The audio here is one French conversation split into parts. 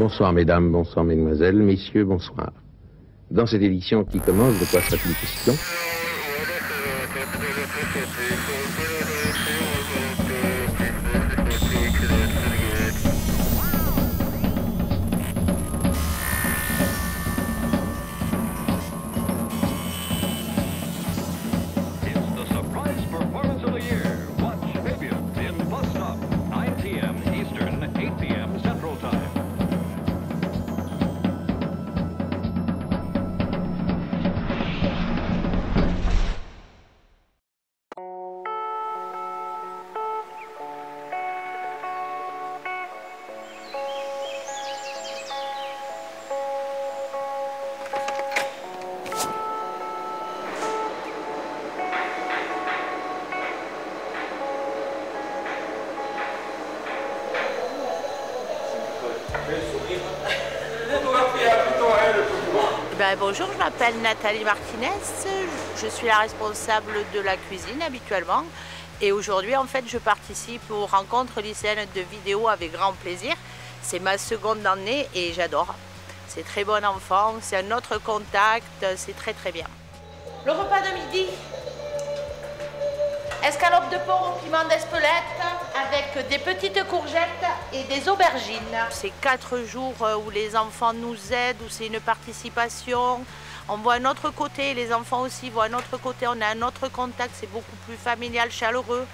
Bonsoir mesdames, bonsoir mesdemoiselles, messieurs, bonsoir. Dans cette édition qui commence, de quoi sera-t-il question? Bonjour, je m'appelle Nathalie Martinez, je suis la responsable de la cuisine habituellement et aujourd'hui en fait je participe aux rencontres lycéennes de vidéo avec grand plaisir. C'est ma seconde année et j'adore. C'est très bon enfant, c'est un autre contact, c'est très très bien. Le repas de midi, escalope de porc au piment d'Espelette avec des petites courgettes et des aubergines. C'est 4 jours où les enfants nous aident, où c'est une participation. On voit un autre côté, les enfants aussi voient un autre côté, on a un autre contact, c'est beaucoup plus familial, chaleureux.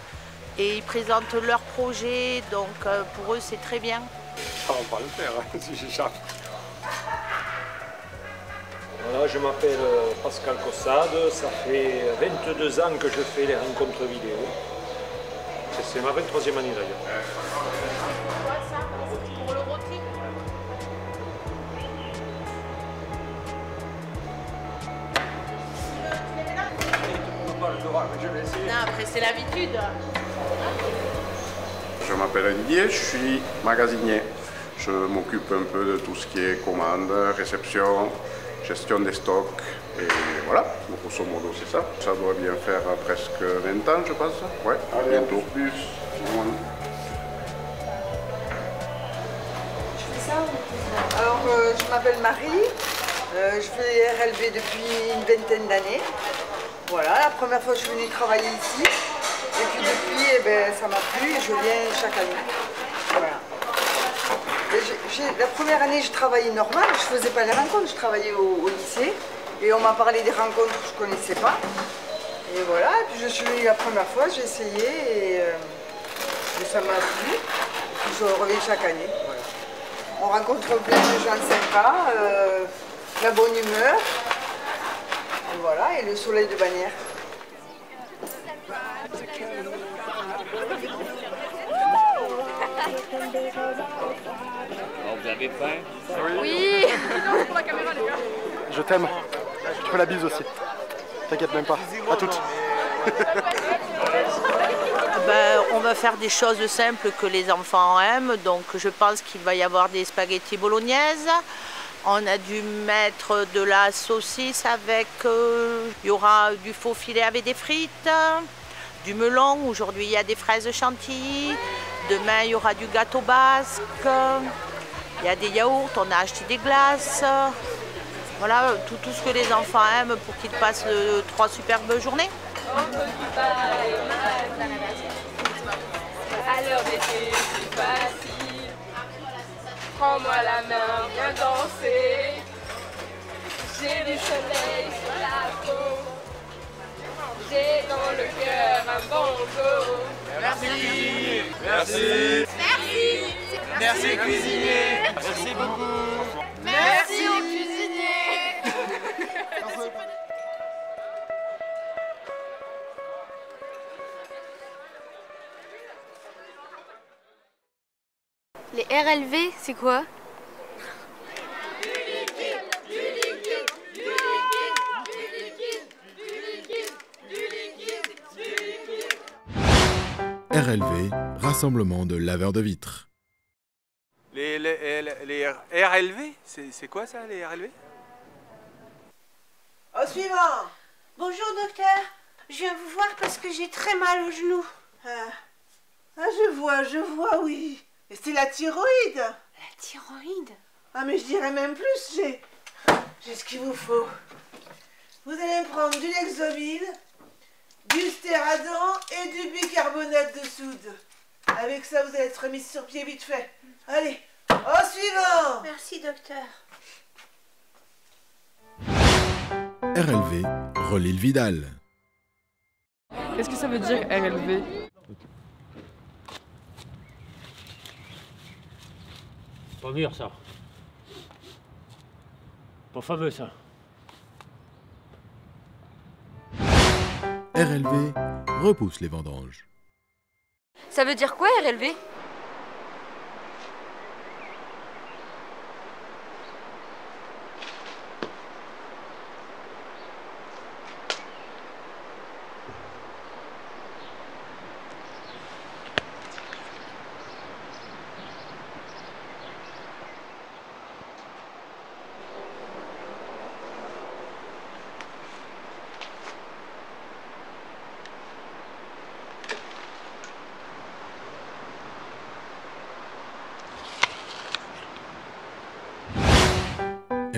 Et ils présentent leurs projets, donc pour eux c'est très bien. On va le faire, hein, si j'échappe. Voilà, je m'appelle Pascal Cossade, ça fait 22 ans que je fais les rencontres vidéo. C'est ma 23e année d'ailleurs. Pour le rôti. Non, après c'est l'habitude. Je m'appelle Didier, je suis magasinier. Je m'occupe un peu de tout ce qui est commande, réception, gestion des stocks, et voilà, grosso modo c'est ça. Ça doit bien faire presque 20 ans je pense, ouais, bientôt plus. Alors je m'appelle Marie, je fais RLV depuis une vingtaine d'années. Voilà, la première fois je suis venue travailler ici, et puis depuis ça m'a plu et je viens chaque année. Voilà. La première année, je travaillais normal, je ne faisais pas les rencontres, je travaillais au lycée. Et on m'a parlé des rencontres que je ne connaissais pas. Et voilà, et puis je suis venue la première fois, j'ai essayé et ça m'a plu. Et puis je reviens chaque année. Voilà. On rencontre plein de gens sympas, la bonne humeur. Et voilà, et le soleil de Bagnères. Vous avez faim? Oui. Je t'aime. Je te fais la bise aussi. T'inquiète même pas. À toutes. On va faire des choses simples que les enfants aiment. Donc je pense qu'il va y avoir des spaghettis bolognaises. On a dû mettre de la saucisse avec... il y aura du faux filet avec des frites, du melon. Aujourd'hui il y a des fraises chantilly. Demain il y aura du gâteau basque. Il y a des yaourts, on a acheté des glaces. Voilà, tout ce que les enfants aiment pour qu'ils passent 3 superbes journées. Alors l'été c'est facile, prends-moi la main, viens danser. J'ai du soleil sur la peau, j'ai dans le cœur un bonjour. Merci. Merci. Merci. Merci cuisinier. Merci beaucoup. Merci aux cuisiniers. Les RLV, c'est quoi? RLV, Rassemblement de laveurs de vitres. Les RLV, c'est quoi ça, les RLV? Au suivant. Bonjour docteur, je viens vous voir parce que j'ai très mal au genou. Je vois, oui. Et c'est la thyroïde. La thyroïde? Ah mais je dirais même plus, j'ai ce qu'il vous faut. Vous allez me prendre du Lexomil, du Stéradent et du bicarbonate de soude. Avec ça, vous allez être remise sur pied vite fait. Allez, au suivant. Merci, docteur. RLV, Relille Vidal. Qu'est-ce que ça veut dire RLV? Pas mûr ça. Pas fameux ça. RLV repousse les vendanges. Ça veut dire quoi RLV?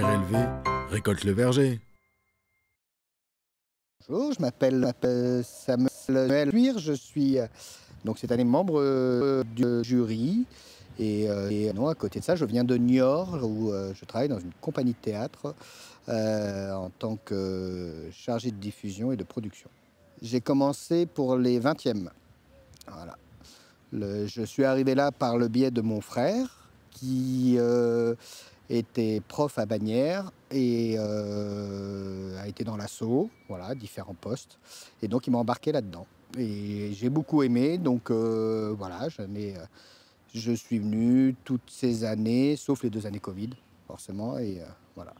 RLV récolte le verger. Bonjour, je m'appelle Samuel Cuir, je suis donc cette année membre du jury et non, à côté de ça, je viens de Niort où je travaille dans une compagnie de théâtre en tant que chargé de diffusion et de production. J'ai commencé pour les 20e. Voilà. Je suis arrivé là par le biais de mon frère qui était prof à Bagnères et a été dans l'assaut, voilà, différents postes. Et donc, il m'a embarqué là-dedans. Et j'ai beaucoup aimé, donc voilà, je suis venu toutes ces années, sauf les 2 années Covid, forcément. Et voilà.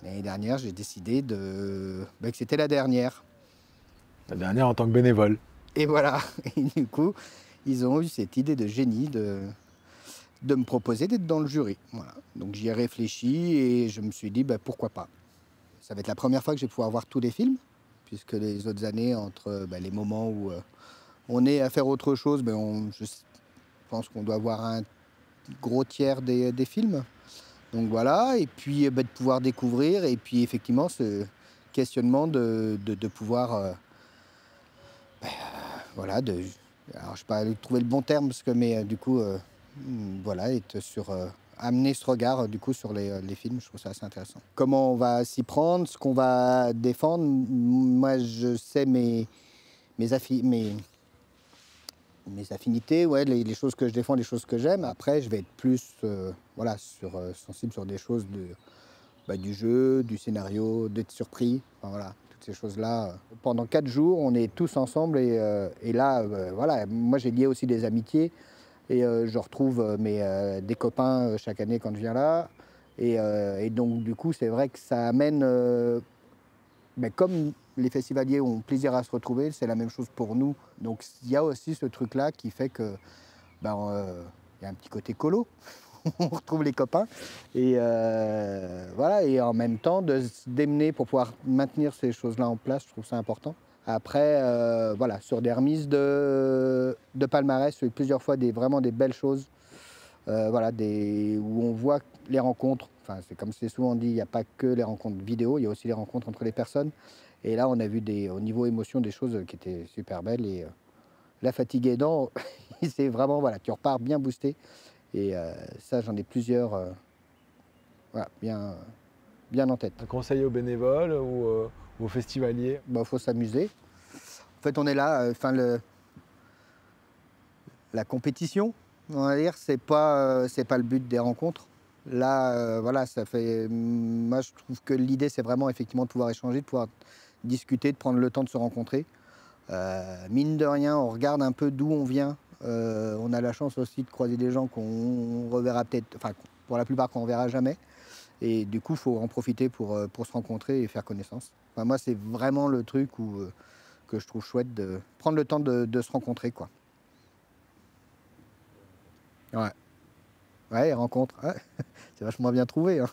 L'année dernière, j'ai décidé que c'était la dernière. La dernière en tant que bénévole. Et voilà. Et du coup, ils ont eu cette idée de génie de me proposer d'être dans le jury. Voilà. Donc j'y ai réfléchi et je me suis dit pourquoi pas. Ça va être la première fois que je vais pouvoir voir tous les films, puisque les autres années, entre les moments où on est à faire autre chose, je pense qu'on doit voir un gros tiers des films. Donc voilà, et puis de pouvoir découvrir, et puis effectivement ce questionnement de pouvoir... voilà, alors je ne sais pas trouver le bon terme, mais du coup... voilà, amener ce regard du coup sur les films, je trouve ça assez intéressant. Comment on va s'y prendre, ce qu'on va défendre. Moi, je sais mes affinités, ouais, les choses que je défends, les choses que j'aime. Après, je vais être plus voilà, sensible sur des choses du jeu, du scénario, d'être surpris. Enfin, voilà, toutes ces choses-là. Pendant 4 jours, on est tous ensemble et là, voilà, moi j'ai lié aussi des amitiés. Et je retrouve des copains chaque année quand je viens là. Et donc, du coup, c'est vrai que ça amène... comme les festivaliers ont plaisir à se retrouver, c'est la même chose pour nous. Donc, il y a aussi ce truc-là qui fait que y a un petit côté colo. On retrouve les copains. Et voilà. Et en même temps, de se démener pour pouvoir maintenir ces choses-là en place, je trouve ça important. Après, voilà, sur des remises de palmarès, il y a eu plusieurs fois vraiment des belles choses, voilà, où on voit les rencontres. Enfin, c'est comme c'est souvent dit, il n'y a pas que les rencontres vidéo, il y a aussi les rencontres entre les personnes. Et là, on a vu au niveau émotion des choses qui étaient super belles. Et la fatigue aidant, c'est vraiment, voilà, tu repars bien boosté. Et ça, j'en ai plusieurs, voilà, bien en tête. Un conseil aux bénévoles ou aux festivaliers? Faut s'amuser. En fait, on est là, la compétition, on va dire, c'est pas le but des rencontres. Là, voilà, moi, je trouve que l'idée, c'est vraiment effectivement de pouvoir échanger, de pouvoir discuter, de prendre le temps de se rencontrer. Mine de rien, on regarde un peu d'où on vient. On a la chance aussi de croiser des gens qu'on reverra peut-être, enfin, pour la plupart qu'on ne verra jamais. Et du coup, il faut en profiter pour se rencontrer et faire connaissance. Enfin, moi, c'est vraiment le truc que je trouve chouette de prendre le temps de se rencontrer, quoi. Ouais. Ouais, rencontre. Ouais. C'est vachement bien trouvé, hein.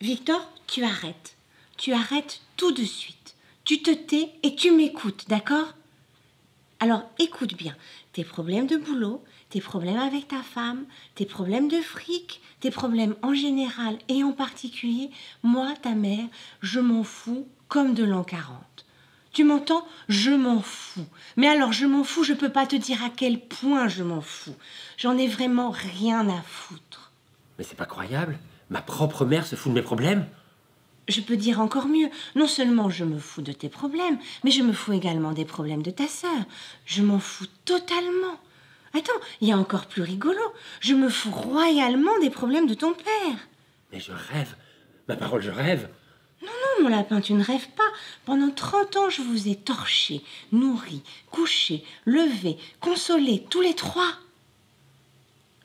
Victor, tu arrêtes. Tu arrêtes tout de suite. Tu te tais et tu m'écoutes, d'accord? Alors, écoute bien. Tes problèmes de boulot, tes problèmes avec ta femme, tes problèmes de fric, tes problèmes en général et en particulier, moi, ta mère, je m'en fous comme de l'an 40. Tu m'entends? Je m'en fous. Mais alors, je m'en fous, je peux pas te dire à quel point je m'en fous. J'en ai vraiment rien à foutre. Mais c'est pas croyable. Ma propre mère se fout de mes problèmes? Je peux dire encore mieux. Non seulement je me fous de tes problèmes, mais je me fous également des problèmes de ta sœur. Je m'en fous totalement. Attends, il y a encore plus rigolo. Je me fous royalement des problèmes de ton père. Mais je rêve. Ma parole, je rêve. Non, non, mon lapin, tu ne rêves pas. Pendant 30 ans, je vous ai torché, nourri, couché, levé, consolé, tous les trois.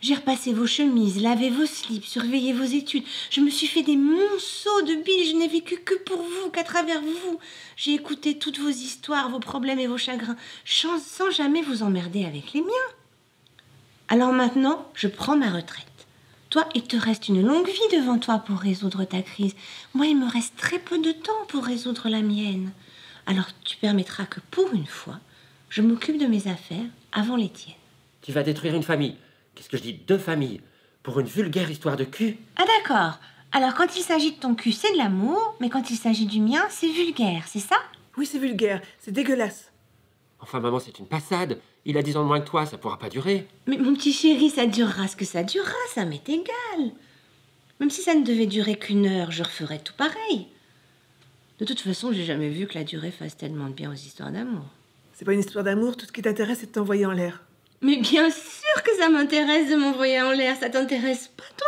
J'ai repassé vos chemises, lavé vos slips, surveillé vos études. Je me suis fait des monceaux de billes. Je n'ai vécu que pour vous, qu'à travers vous. J'ai écouté toutes vos histoires, vos problèmes et vos chagrins, sans jamais vous emmerder avec les miens. Alors maintenant, je prends ma retraite. Toi, il te reste une longue vie devant toi pour résoudre ta crise. Moi, il me reste très peu de temps pour résoudre la mienne. Alors, tu permettras que, pour une fois, je m'occupe de mes affaires avant les tiennes. Tu vas détruire une famille. Qu'est-ce que je dis? 2 familles. Pour une vulgaire histoire de cul? Ah d'accord. Alors quand il s'agit de ton cul, c'est de l'amour, mais quand il s'agit du mien, c'est vulgaire, c'est ça? Oui, c'est vulgaire. C'est dégueulasse. Enfin, maman, c'est une passade. Il a 10 ans de moins que toi, ça pourra pas durer. Mais mon petit chéri, ça durera ce que ça durera, ça m'est égal. Même si ça ne devait durer qu'1 heure, je referais tout pareil. De toute façon, j'ai jamais vu que la durée fasse tellement de bien aux histoires d'amour. C'est pas une histoire d'amour, tout ce qui t'intéresse, c'est de t'envoyer en l'air. Mais bien sûr que ça m'intéresse de m'envoyer en l'air, ça t'intéresse pas, toi?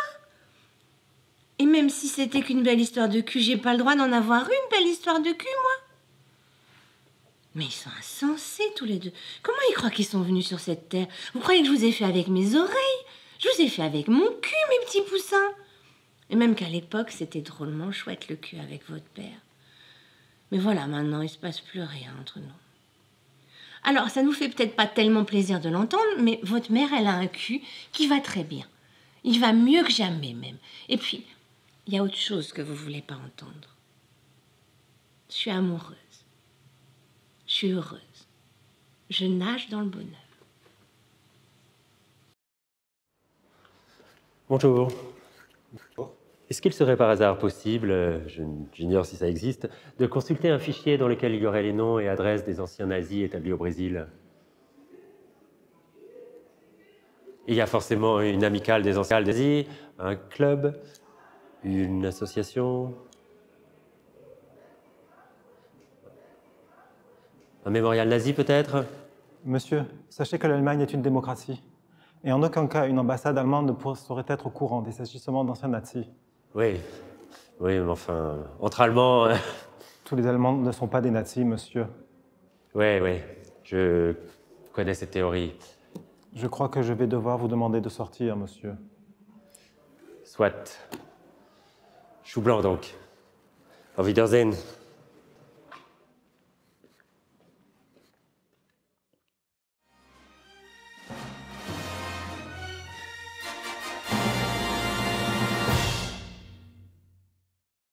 Et même si c'était qu'une belle histoire de cul, j'ai pas le droit d'en avoir une belle histoire de cul, moi? Mais ils sont insensés, tous les deux. Comment ils croient qu'ils sont venus sur cette terre? Vous croyez que je vous ai fait avec mes oreilles? Je vous ai fait avec mon cul, mes petits poussins. Et même qu'à l'époque, c'était drôlement chouette, le cul avec votre père. Mais voilà, maintenant, il se passe plus rien entre nous. Alors, ça nous fait peut-être pas tellement plaisir de l'entendre, mais votre mère, elle a un cul qui va très bien. Il va mieux que jamais, même. Et puis, il y a autre chose que vous voulez pas entendre. Je suis amoureuse. Je suis heureuse. Je nage dans le bonheur. Bonjour. Est-ce qu'il serait par hasard possible, j'ignore si ça existe, de consulter un fichier dans lequel il y aurait les noms et adresses des anciens nazis établis au Brésil? Il y a forcément une amicale des anciens nazis, un club, une association, un mémorial nazi peut-être? Monsieur, sachez que l'Allemagne est une démocratie. Et en aucun cas, une ambassade allemande ne saurait être au courant des agissements d'anciens nazis. Oui, oui, mais enfin, entre Allemands... Tous les Allemands ne sont pas des nazis, monsieur. Oui, oui, je connais cette théorie. Je crois que je vais devoir vous demander de sortir, monsieur. Soit. Chou blanc, donc. Auf Wiedersehen.